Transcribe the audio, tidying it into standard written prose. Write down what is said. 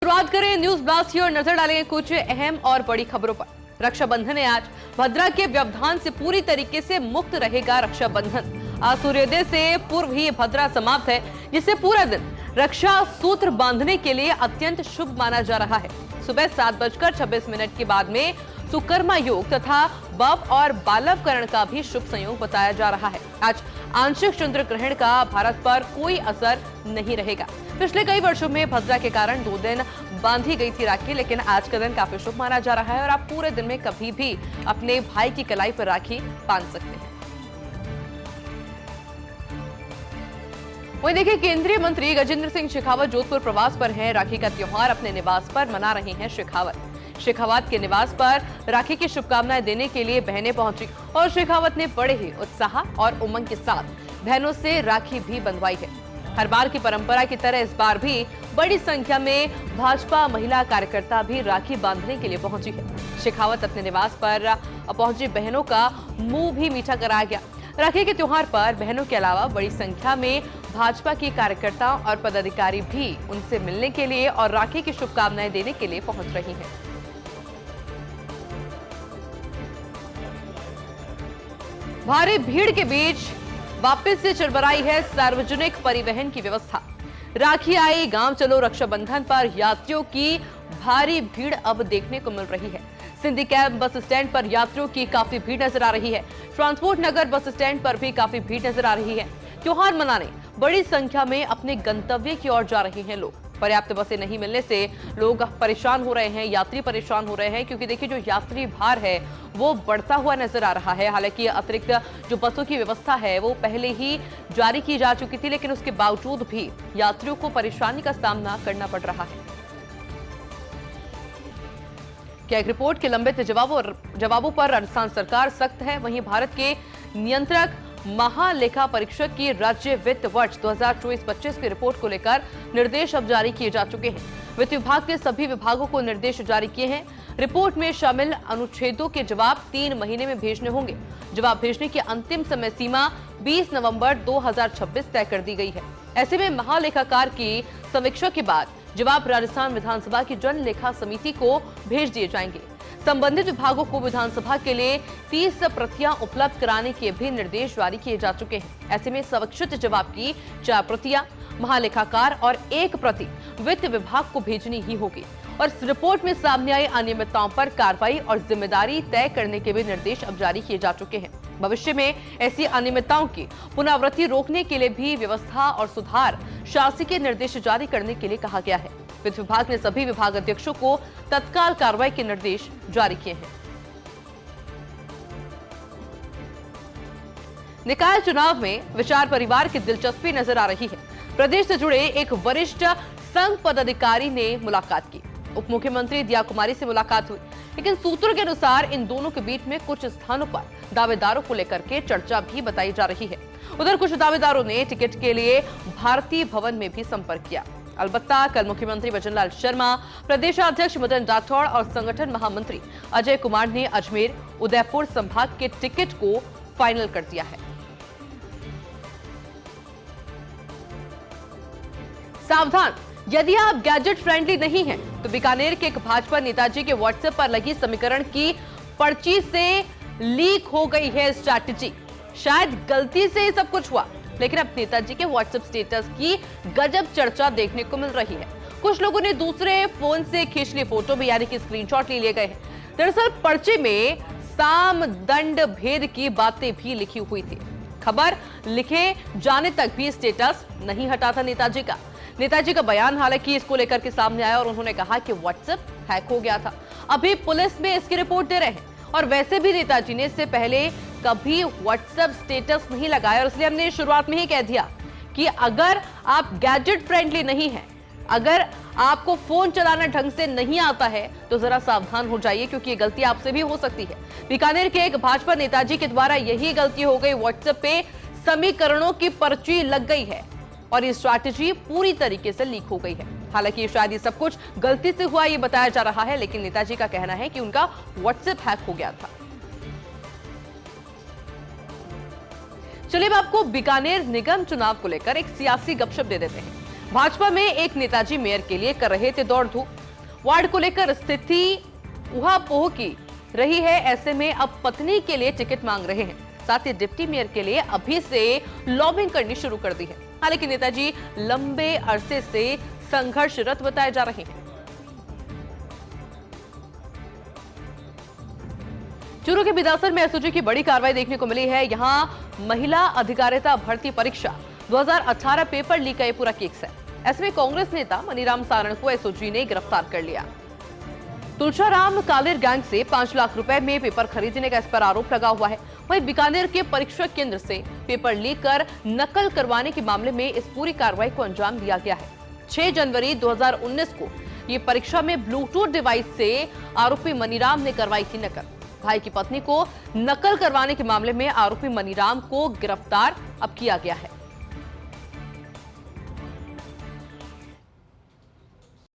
शुरुआत करें news blast की और नजर डालेंगे कुछ अहम और बड़ी खबरों पर। रक्षाबंधन है आज। भद्रा के व्यवधान से पूरी तरीके से मुक्त रहेगा रक्षाबंधन। आज सूर्योदय से पूर्व ही भद्रा समाप्त है, जिससे पूरा दिन रक्षा सूत्र बांधने के लिए अत्यंत शुभ माना जा रहा है। सुबह 7:26 के बाद में सुकर्मा योग तथा बव और बालवकरण का भी शुभ संयोग बताया जा रहा है। आज आंशिक चंद्र ग्रहण का भारत पर कोई असर नहीं रहेगा। पिछले कई वर्षों में भद्रा के कारण 2 दिन बांधी गई थी राखी, लेकिन आज का दिन काफी शुभ माना जा रहा है और आप पूरे दिन में कभी भी अपने भाई की कलाई पर राखी बांध सकते हैं। वहीं देखिए, केंद्रीय मंत्री गजेंद्र सिंह शेखावत जोधपुर प्रवास पर हैं। राखी का त्योहार अपने निवास पर मना रहे हैं शेखावत के निवास पर राखी की शुभकामनाएं देने के लिए बहनें पहुंची और शेखावत ने बड़े ही उत्साह और उमंग के साथ बहनों से राखी भी बंधवाई है। हर बार की परंपरा की तरह इस बार भी बड़ी संख्या में भाजपा महिला कार्यकर्ता भी राखी बांधने के लिए पहुंची है। शेखावत अपने निवास पर पहुंची बहनों का मुंह भी मीठा कराया गया। राखी के त्योहार पर बहनों के अलावा बड़ी संख्या में भाजपा की कार्यकर्ता और पदाधिकारी भी उनसे मिलने के लिए और राखी की शुभकामनाएं देने के लिए पहुंच रही हैं। भारी भीड़ के बीच वापस से चरबराई है सार्वजनिक परिवहन की व्यवस्था। राखी आई गांव चलो रक्षाबंधन पर यात्रियों की भारी भीड़ अब देखने को मिल रही है। सिंधी कैंप बस स्टैंड पर यात्रियों की काफी भीड़ नजर आ रही है। ट्रांसपोर्ट नगर बस स्टैंड पर भी काफी भीड़ नजर आ रही है। त्योहार मनाने बड़ी संख्या में अपने गंतव्य की ओर जा रहे हैं लोग। पर्याप्त बसें नहीं मिलने से लोग परेशान हो रहे हैं, यात्री परेशान हो रहे हैं, क्योंकि देखिए जो यात्री भार है वो बढ़ता हुआ नजर आ रहा है। हालांकि अतिरिक्त जो बसों की व्यवस्था है वो पहले ही जारी की जा चुकी थी, लेकिन उसके बावजूद भी यात्रियों को परेशानी का सामना करना पड़ रहा है। क्या एक रिपोर्ट के लंबित जवाबों पर राजस्थान सरकार सख्त है। वहीं भारत के नियंत्रक महालेखा परीक्षक की राज्य वित्त वर्ष 2024-25 की रिपोर्ट को लेकर निर्देश अब जारी किए जा चुके हैं। वित्त विभाग ने सभी विभागों को निर्देश जारी किए हैं। रिपोर्ट में शामिल अनुच्छेदों के जवाब 3 महीने में भेजने होंगे। जवाब भेजने की अंतिम समय सीमा 20 नवंबर 2026 तय कर दी गई है। ऐसे में महालेखाकार की समीक्षा के बाद जवाब राजस्थान विधानसभा की जन लेखा समिति को भेज दिए जाएंगे। संबंधित विभागों को विधानसभा के लिए 30 प्रतियां उपलब्ध कराने के भी निर्देश जारी किए जा चुके हैं। ऐसे में समीक्षित जवाब की 4 प्रतियां महालेखाकार और 1 प्रति वित्त विभाग को भेजनी ही होगी और इस रिपोर्ट में सामने आई अनियमितताओं पर कार्रवाई और जिम्मेदारी तय करने के भी निर्देश अब जारी किए जा चुके हैं। भविष्य में ऐसी अनियमितताओं की पुनरावृत्ति रोकने के लिए भी व्यवस्था और सुधार शासकीय निर्देश जारी करने के लिए कहा गया है। वित्त विभाग ने सभी विभाग अध्यक्षों को तत्काल कार्रवाई के निर्देश जारी किए हैं। निकाय चुनाव में विचार परिवार की दिलचस्पी नजर आ रही है। प्रदेश से जुड़े एक वरिष्ठ संघ पदाधिकारी ने मुलाकात की। उप मुख्यमंत्री दिया कुमारी से मुलाकात हुई, लेकिन सूत्रों के अनुसार इन दोनों के बीच में कुछ स्थानों पर दावेदारों को लेकर के चर्चा भी बताई जा रही है। उधर कुछ दावेदारों ने टिकट के लिए भारतीय भवन में भी संपर्क किया। अलबत्ता कल मुख्यमंत्री भजनलाल शर्मा, प्रदेशाध्यक्ष मदन राठौड़ और संगठन महामंत्री अजय कुमार ने अजमेर उदयपुर संभाग के टिकट को फाइनल कर दिया है। सावधान, यदि आप गैजेट फ्रेंडली नहीं हैं, तो बीकानेर के एक भाजपा नेताजी के व्हाट्सएप पर लगी समीकरण की पर्ची से लीक हो गई है स्ट्रैटेजी। शायद गलती से ही सब कुछ हुआ, लेकिन अब नेताजी के व्हाट्सएप स्टेटस की गजब चर्चा देखने को मिल रही है। कुछ लोगों ने दूसरे फोन से खींच ली फोटो भी, यानी कि स्क्रीनशॉट लिए गए हैं। दरअसल पर्ची में साम दंड भेद की बातें भी लिखी हुई थी। खबर लिखे जाने तक भी स्टेटस नहीं हटा था नेताजी का। नेताजी का बयान हालांकि इसको लेकर के सामने आया और उन्होंने कहा कि व्हाट्सएप हैक हो गया था। अभी पुलिस में इसकी रिपोर्ट दे रहे हैं और वैसे भी नेताजी ने इससे पहले कभी व्हाट्सएप स्टेटस नहीं लगाया और इसलिए हमने शुरुआत में ही कह दिया कि अगर आप गैजेट फ्रेंडली नहीं हैं, अगर आपको फोन चलाना ढंग से नहीं आता है, तो जरा सावधान हो जाइए, क्योंकि ये गलती आपसे भी हो सकती है। बीकानेर के एक भाजपा नेताजी के द्वारा यही गलती हो गई। व्हाट्सएप पे समीकरणों की पर्ची लग गई है और ये स्ट्रैटेजी पूरी तरीके से लीक हो गई है। हालांकि शायद ये सब कुछ गलती से हुआ ये बताया जा रहा है, लेकिन नेताजी का कहना है कि उनका व्हाट्सएप हैक हो गया था। चलिए अब आपको बीकानेर निगम चुनाव को लेकर एक सियासी गपशप दे देते हैं। भाजपा में एक नेताजी मेयर के लिए कर रहे थे दौड़ धूप। वार्ड को लेकर स्थिति उहापोह की रही है। ऐसे में अब पत्नी के लिए टिकट मांग रहे हैं। साथ ही डिप्टी मेयर के लिए अभी से लॉबिंग करनी शुरू कर दी है। हालांकि नेताजी लंबे अरसे से संघर्षरत बताए जा रहे हैं। चूरू के बिदासर में एसओजी की बड़ी कार्रवाई देखने को मिली है। यहां महिला अधिकारिता भर्ती परीक्षा 2018 पेपर लीक का ये पूरा केस है। ऐसे में कांग्रेस नेता मनीराम सारण को एसओजी ने गिरफ्तार कर लिया। तुलसाराम कालेर गैंग से 5 लाख रुपए में पेपर खरीदने का इस पर आरोप लगा हुआ है। वहीं बीकानेर के परीक्षा केंद्र से पेपर लीक कर नकल करवाने के मामले में इस पूरी कार्रवाई को अंजाम दिया गया है। 6 जनवरी 2019 को ये परीक्षा में ब्लूटूथ डिवाइस से आरोपी मनीराम ने करवाई थी नकल। भाई की पत्नी को नकल करवाने के मामले में आरोपी मनीराम को गिरफ्तार अब किया गया है।